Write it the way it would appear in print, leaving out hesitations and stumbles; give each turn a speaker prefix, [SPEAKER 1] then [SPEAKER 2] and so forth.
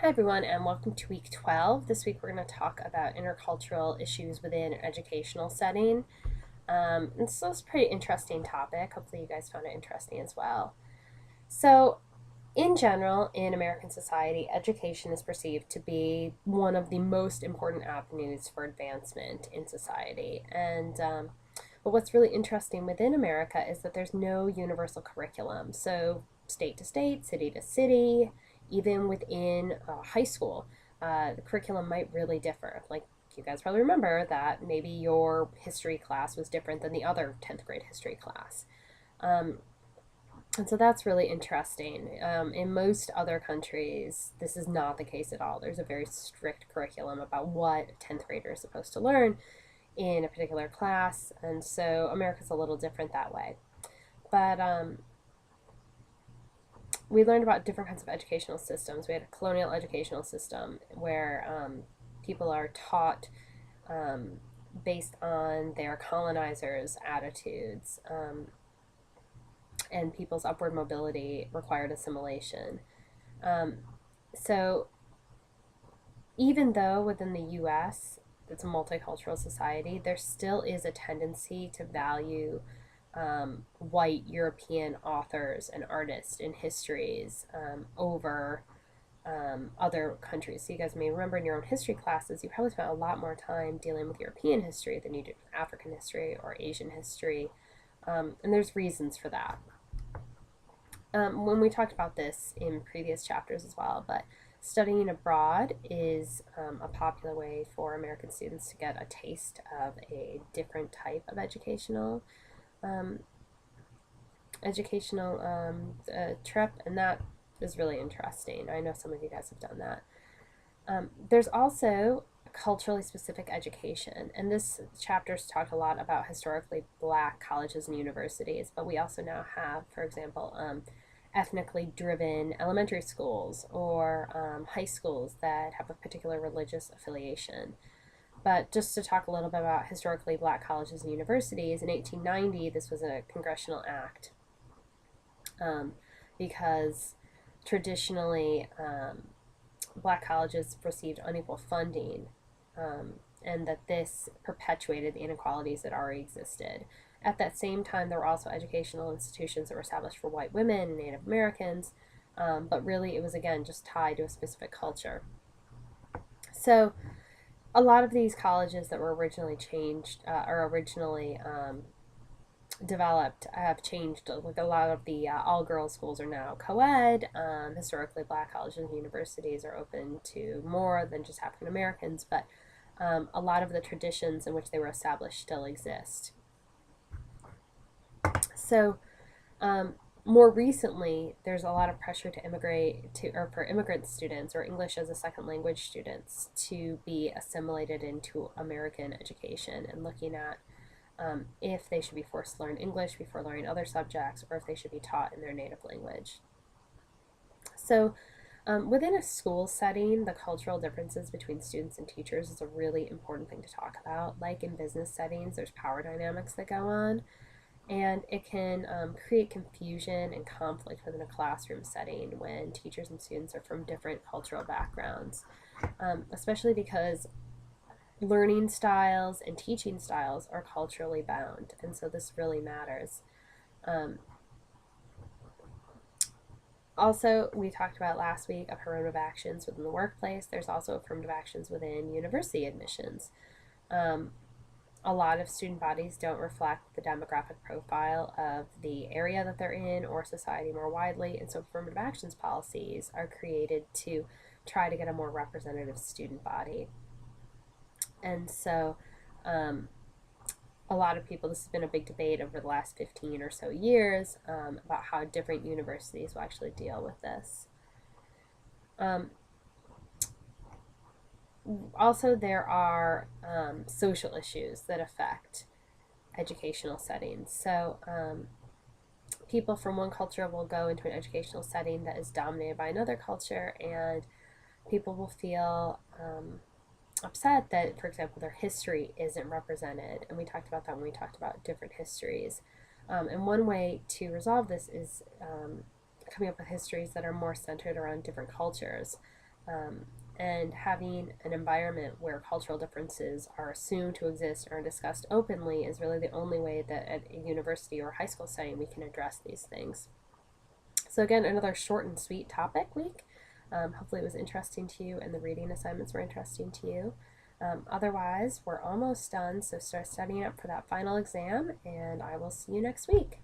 [SPEAKER 1] Hi, everyone, and welcome to week 12. This week, we're going to talk about intercultural issues within an educational setting. And so it's a pretty interesting topic. Hopefully, you guys found it interesting as well. So, in general, in American society, education is perceived to be one of the most important avenues for advancement in society. But what's really interesting within America is that there's no universal curriculum. So, state to state, city to city, even within high school, the curriculum might really differ. Like, you guys probably remember that maybe your history class was different than the other 10th grade history class. Um, and so that's really interesting. In most other countries, this is not the case at all. There's a very strict curriculum about what a 10th grader is supposed to learn in a particular class, and so America's a little different that way. But we learned about different kinds of educational systems. We had a colonial educational system where people are taught um, based on their colonizers' attitudes, and people's upward mobility required assimilation. Um, so even though within the US it's a multicultural society, there still is a tendency to value white European authors and artists and histories over other countries. So you guys may remember in your own history classes, you probably spent a lot more time dealing with European history than you did with African history or Asian history. And there's reasons for that. When we talked about this in previous chapters as well, but studying abroad is a popular way for American students to get a taste of a different type of um, educational trip, and that is really interesting. I know some of you guys have done that. There's also culturally specific education, and this chapter's talked a lot about historically black colleges and universities, but we also now have, for example, ethnically driven elementary schools or high schools that have a particular religious affiliation. But just to talk a little bit about historically black colleges and universities, in 1890, this was a congressional act um, because traditionally black colleges received unequal funding, and that this perpetuated the inequalities that already existed. At that same time, there were also educational institutions that were established for white women and Native Americans, but really it was again just tied to a specific culture. So a lot of these colleges that were originally changed or originally developed have changed. Like a lot of the all girls schools are now co ed. Historically, black colleges and universities are open to more than just African Americans, but a lot of the traditions in which they were established still exist. So, um, more recently, there's a lot of pressure to immigrate to, or for immigrant students or English as a second language students to be assimilated into American education and looking at if they should be forced to learn English before learning other subjects or if they should be taught in their native language. So, within a school setting, the cultural differences between students and teachers is a really important thing to talk about. Like in business settings, there's power dynamics that go on, and it can create confusion and conflict within a classroom setting when teachers and students are from different cultural backgrounds, especially because learning styles and teaching styles are culturally bound, and so this really matters. Um, Also, we talked about last week affirmative actions within the workplace. There's also affirmative actions within university admissions. Um, a lot of student bodies don't reflect the demographic profile of the area that they're in or society more widely, and so affirmative actions policies are created to try to get a more representative student body. And so, um, a lot of people, this has been a big debate over the last 15 or so years about how different universities will actually deal with this. Um, Also, there are social issues that affect educational settings. So, people from one culture will go into an educational setting that is dominated by another culture, and people will feel upset that, for example, their history isn't represented. And we talked about that when we talked about different histories. And one way to resolve this is coming up with histories that are more centered around different cultures. And having an environment where cultural differences are assumed to exist or discussed openly is really the only way that at a university or high school setting we can address these things. So, again, another short and sweet topic week. Hopefully, it was interesting to you and the reading assignments were interesting to you. Otherwise, we're almost done, so start studying up for that final exam, and I will see you next week.